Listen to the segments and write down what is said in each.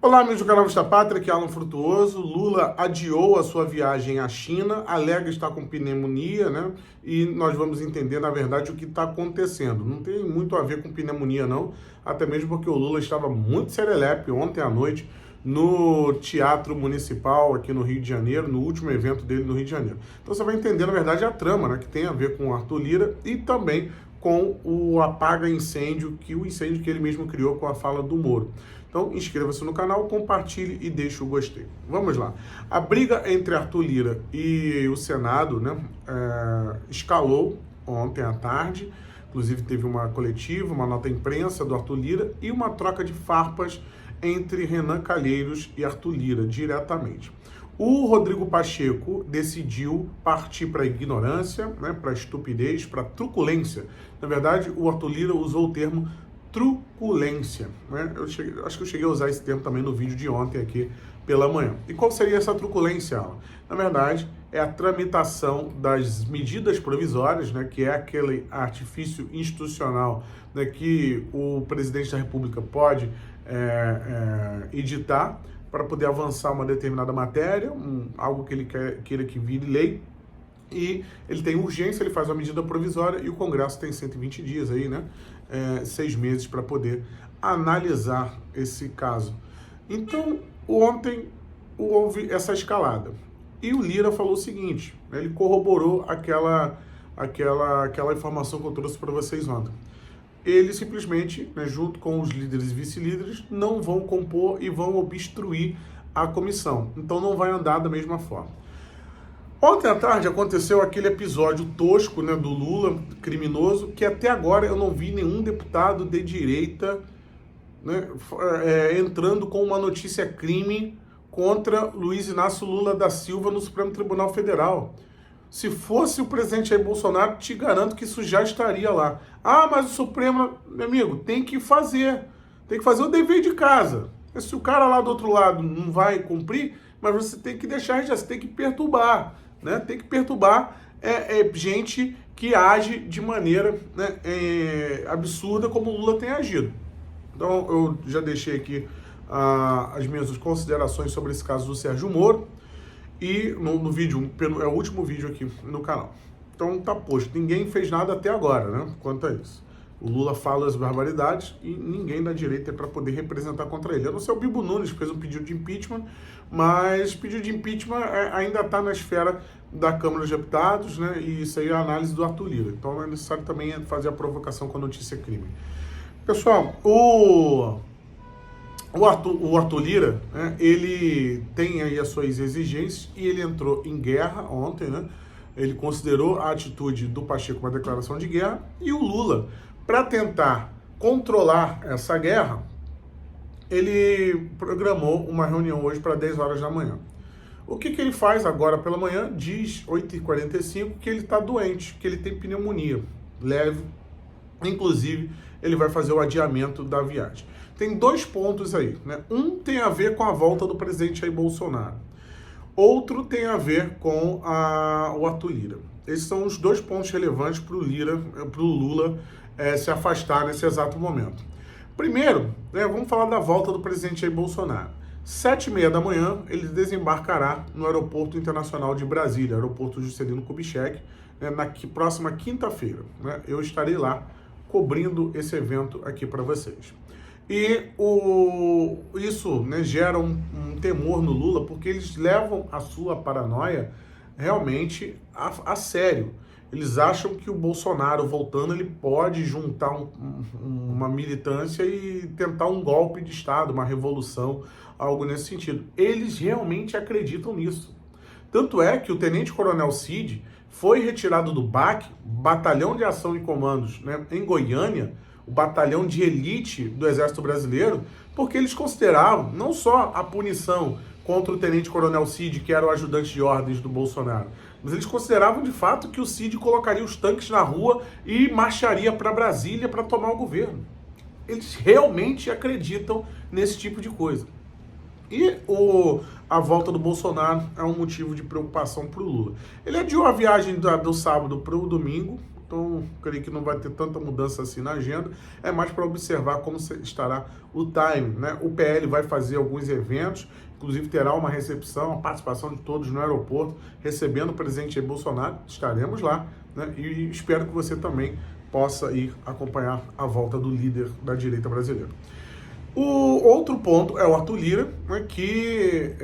Olá, amigos do canal Vista Pátria, aqui é Alan Frutuoso. Lula adiou a sua viagem à China, alega estar com pneumonia, né? E nós vamos entender, na verdade, o que está acontecendo. Não tem muito a ver com pneumonia, não, até mesmo porque o Lula estava muito serelepe ontem à noite no Teatro Municipal aqui no Rio de Janeiro, no último evento dele no Rio de Janeiro. Então você vai entender, na verdade, a trama, né? Que tem a ver com o Arthur Lira e também com o apaga-incêndio, o incêndio que ele mesmo criou com a fala do Moro. Então, inscreva-se no canal, compartilhe e deixe o gostei. Vamos lá. A briga entre Arthur Lira e o Senado, né, escalou ontem à tarde. Inclusive, teve uma coletiva, uma nota imprensa do Arthur Lira e uma troca de farpas entre Renan Calheiros e Arthur Lira, diretamente. O Rodrigo Pacheco decidiu partir para a ignorância, né, para a estupidez, para a truculência. Na verdade, o Arthur Lira usou o termo truculência, né? Acho que eu cheguei a usar esse termo também no vídeo de ontem aqui pela manhã. E qual seria essa truculência, Alan? Na verdade, é a tramitação das medidas provisórias, né, que é aquele artifício institucional, né, que o presidente da República pode editar para poder avançar uma determinada matéria, algo que ele queira que vire lei. E ele tem urgência, ele faz uma medida provisória e o Congresso tem 120 dias aí, né? 6 meses para poder analisar esse caso. Então, ontem houve essa escalada. E o Lira falou o seguinte, né? Ele corroborou aquela informação que eu trouxe para vocês ontem. Ele simplesmente, né, junto com os líderes e vice-líderes, não vão compor e vão obstruir a comissão. Então não vai andar da mesma forma. Ontem à tarde aconteceu aquele episódio tosco, né, do Lula, criminoso, que até agora eu não vi nenhum deputado de direita, né, entrando com uma notícia crime contra Luiz Inácio Lula da Silva no Supremo Tribunal Federal. Se fosse o presidente Jair Bolsonaro, te garanto que isso já estaria lá. Ah, mas o Supremo, meu amigo, tem que fazer o dever de casa. Se o cara lá do outro lado não vai cumprir, mas você tem que deixar, você tem que perturbar. Né? Tem que perturbar gente que age de maneira, né, absurda como o Lula tem agido. Então eu já deixei aqui as minhas considerações sobre esse caso do Sérgio Moro e no vídeo, é o último vídeo aqui no canal. Então tá posto, ninguém fez nada até agora, né, quanto a isso. O Lula fala as barbaridades e ninguém da direita é para poder representar contra ele. A não ser o Bibo Nunes, que fez um pedido de impeachment, mas pedido de impeachment ainda está na esfera da Câmara dos Deputados, né? E isso aí é a análise do Arthur Lira. Então é necessário também fazer a provocação com a notícia crime. Pessoal, o Arthur Lira, né, ele tem aí as suas exigências e ele entrou em guerra ontem, né? Ele considerou a atitude do Pacheco uma declaração de guerra e o Lula, para tentar controlar essa guerra, ele programou uma reunião hoje para 10 horas da manhã. O que ele faz agora pela manhã? Diz 8h45 que ele está doente, que ele tem pneumonia leve. Inclusive, ele vai fazer o adiamento da viagem. Tem 2 pontos aí, né? Um tem a ver com a volta do presidente Jair Bolsonaro. Outro tem a ver com o Arthur Lira. Esses são os 2 pontos relevantes para o Lula se afastar nesse exato momento. Primeiro, né, vamos falar da volta do presidente Jair Bolsonaro. 7h30 da manhã, ele desembarcará no Aeroporto Internacional de Brasília, Aeroporto Juscelino Kubitschek, né, na próxima quinta-feira. Né, eu estarei lá cobrindo esse evento aqui para vocês. E isso, né, gera um temor no Lula, porque eles levam a sua paranoia realmente a sério. Eles acham que o Bolsonaro voltando, ele pode juntar uma militância e tentar um golpe de Estado, uma revolução, algo nesse sentido. Eles realmente acreditam nisso. Tanto é que o tenente-coronel Cid foi retirado do BAC, Batalhão de Ação e Comandos, né, em Goiânia, o batalhão de elite do Exército Brasileiro, porque eles consideravam não só a punição contra o tenente-coronel Cid, que era o ajudante de ordens do Bolsonaro, mas eles consideravam de fato que o Cid colocaria os tanques na rua e marcharia para Brasília para tomar o governo. Eles realmente acreditam nesse tipo de coisa. E a volta do Bolsonaro é um motivo de preocupação para o Lula. Ele adiou a viagem do sábado para o domingo, então creio que não vai ter tanta mudança assim na agenda, é mais para observar como estará o time, né? O PL vai fazer alguns eventos, inclusive terá uma recepção, a participação de todos no aeroporto, recebendo o presidente Jair Bolsonaro, estaremos lá, né? E espero que você também possa ir acompanhar a volta do líder da direita brasileira. O outro ponto é o Arthur Lira, né, que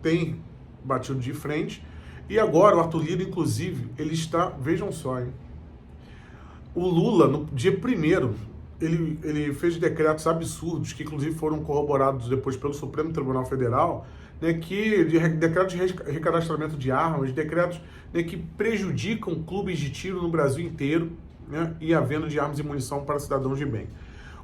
tem batido de frente, e agora o Arthur Lira, inclusive, ele está, vejam só, hein? O Lula, no dia 1º, ele fez decretos absurdos, que inclusive foram corroborados depois pelo Supremo Tribunal Federal, né, decretos de recadastramento de armas, decretos, né, que prejudicam clubes de tiro no Brasil inteiro, né, e a venda de armas e munição para cidadãos de bem.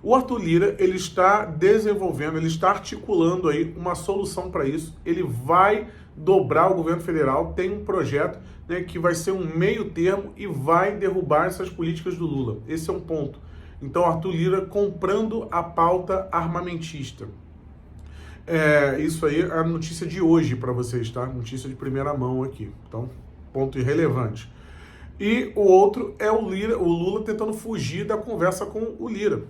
O Arthur Lira, ele está desenvolvendo, ele está articulando aí uma solução para isso. Ele vai dobrar o governo federal, tem um projeto, né, que vai ser um meio termo e vai derrubar essas políticas do Lula. Esse é um ponto. Então, Arthur Lira comprando a pauta armamentista. Isso aí é a notícia de hoje para vocês, tá? Notícia de primeira mão aqui. Então, ponto irrelevante. E o outro é o Lula tentando fugir da conversa com o Lira.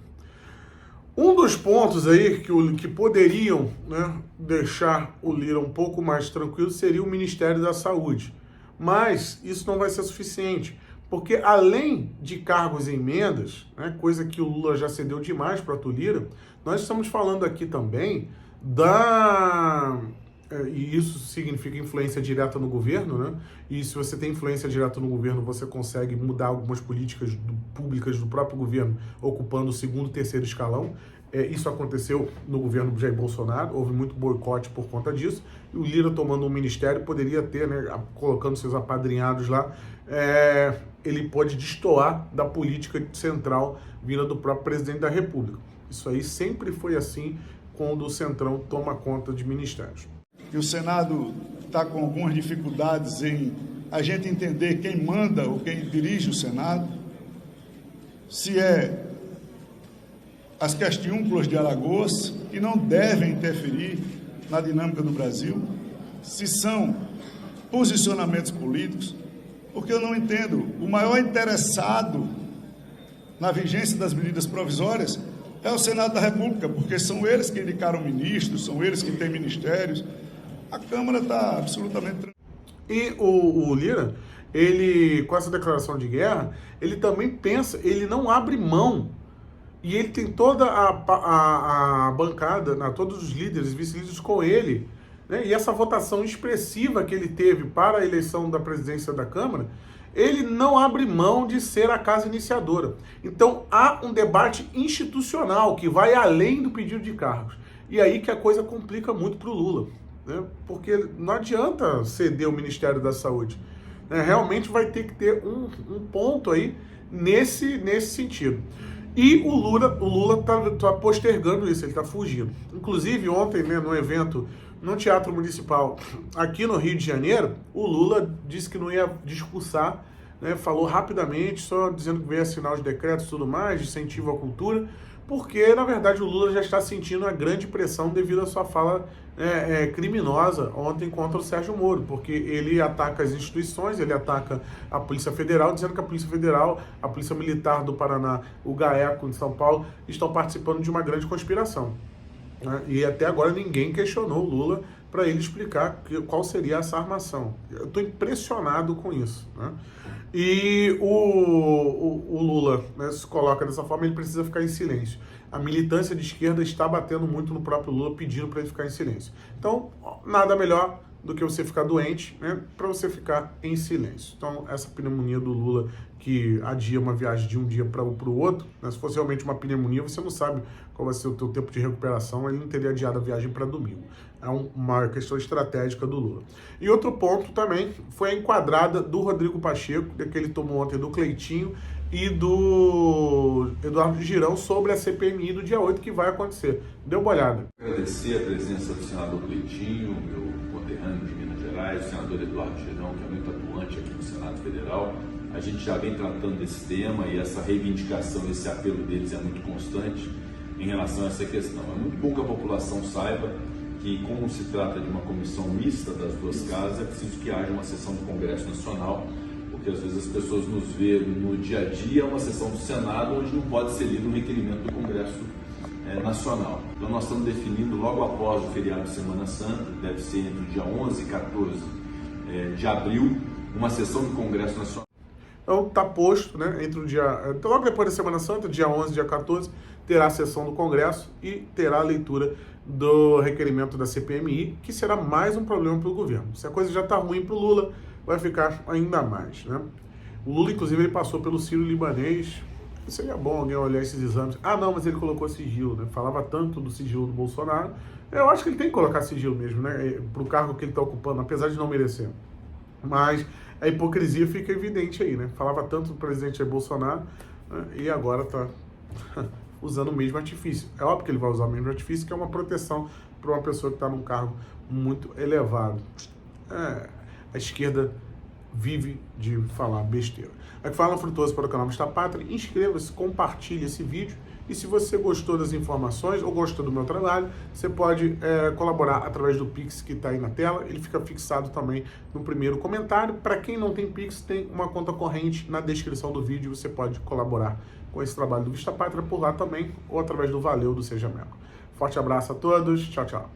Um dos pontos aí que poderiam, né, deixar o Lira um pouco mais tranquilo seria o Ministério da Saúde. Mas isso não vai ser suficiente, porque além de cargos e emendas, né, coisa que o Lula já cedeu demais para Arthur Lira, nós estamos falando aqui também e isso significa influência direta no governo, né? E se você tem influência direta no governo, você consegue mudar algumas políticas públicas do próprio governo, ocupando o segundo e terceiro escalão. Isso aconteceu no governo Jair Bolsonaro, houve muito boicote por conta disso, e o Lira tomando um ministério poderia ter, né, colocando seus apadrinhados lá, ele pode destoar da política central vinda do próprio presidente da República. Isso aí sempre foi assim quando o Centrão toma conta de ministérios. E o Senado está com algumas dificuldades em a gente entender quem manda ou quem dirige o Senado, se é as questiúnculas de Alagoas, que não devem interferir na dinâmica do Brasil, se são posicionamentos políticos, porque eu não entendo. O maior interessado na vigência das medidas provisórias é o Senado da República, porque são eles que indicaram ministros, são eles que têm ministérios. A Câmara está absolutamente tranquila. E o Lira, ele, com essa declaração de guerra, ele também pensa, ele não abre mão. E ele tem toda a bancada, todos os líderes, vice-líderes com ele, né? E essa votação expressiva que ele teve para a eleição da presidência da Câmara, ele não abre mão de ser a casa iniciadora. Então há um debate institucional que vai além do pedido de cargos. E aí que a coisa complica muito para o Lula, né? Porque não adianta ceder o Ministério da Saúde, né? Realmente vai ter que ter um ponto aí nesse sentido. E o Lula tá postergando isso, ele está fugindo. Inclusive, ontem, né, no evento no Teatro Municipal, aqui no Rio de Janeiro, o Lula disse que não ia discursar, né, falou rapidamente, só dizendo que veio assinar os decretos e tudo mais, de incentivo à cultura, porque, na verdade, o Lula já está sentindo uma grande pressão devido à sua fala criminosa ontem contra o Sérgio Moro, porque ele ataca as instituições, ele ataca a Polícia Federal, dizendo que a Polícia Federal, a Polícia Militar do Paraná, o GAECO de São Paulo, estão participando de uma grande conspiração, né? E até agora ninguém questionou o Lula para ele explicar qual seria essa armação. Eu estou impressionado com isso, né? E o Lula, né, se coloca dessa forma, ele precisa ficar em silêncio. A militância de esquerda está batendo muito no próprio Lula, pedindo para ele ficar em silêncio. Então, nada melhor do que você ficar doente, né, para você ficar em silêncio. Então, essa pneumonia do Lula, que adia uma viagem de um dia para o outro, né, se fosse realmente uma pneumonia, você não sabe qual vai ser o teu tempo de recuperação, ele não teria adiado a viagem para domingo. É uma questão estratégica do Lula. E outro ponto também foi a enquadrada do Rodrigo Pacheco, que ele tomou ontem do Cleitinho e do Eduardo Girão sobre a CPMI do dia 8, que vai acontecer. Dê uma olhada. Agradecer a presença do senador Cleitinho, meu conterrâneo de Minas Gerais, o senador Eduardo Girão, que é muito atuante aqui no Senado Federal. A gente já vem tratando desse tema e essa reivindicação, esse apelo deles é muito constante em relação a essa questão. É muito bom que a população saiba que, como se trata de uma comissão mista das duas casas, é preciso que haja uma sessão do Congresso Nacional, porque porque às vezes as pessoas nos veem no dia a dia uma sessão do Senado onde não pode ser lido um requerimento do Congresso Nacional. Então nós estamos definindo logo após o feriado de Semana Santa, deve ser entre o dia 11 e 14 de abril, uma sessão do Congresso Nacional. Então está posto, né, entre o dia, logo depois da Semana Santa, dia 11 e dia 14, terá a sessão do Congresso e terá a leitura do requerimento da CPMI, que será mais um problema para o governo. Se a coisa já está ruim para o Lula, vai ficar ainda mais, né? O Lula, inclusive, ele passou pelo Sírio-Libanês. Seria bom alguém olhar esses exames. Ah, não, mas ele colocou sigilo, né? Falava tanto do sigilo do Bolsonaro. Eu acho que ele tem que colocar sigilo mesmo, né? Para o cargo que ele está ocupando, apesar de não merecer. Mas a hipocrisia fica evidente aí, né? Falava tanto do presidente Bolsonaro, né? E agora está usando o mesmo artifício. É óbvio que ele vai usar o mesmo artifício, que é uma proteção para uma pessoa que está num cargo muito elevado. A esquerda vive de falar besteira. Aqui fala Frutuoso para o canal Mista Pátria. Inscreva-se, compartilhe esse vídeo. E se você gostou das informações ou gostou do meu trabalho, você pode colaborar através do Pix que está aí na tela. Ele fica fixado também no primeiro comentário. Para quem não tem Pix, tem uma conta corrente na descrição do vídeo. Você pode colaborar com esse trabalho do Vista Pátria por lá também, ou através do Valeu do Seja Membro. Forte abraço a todos. Tchau, tchau.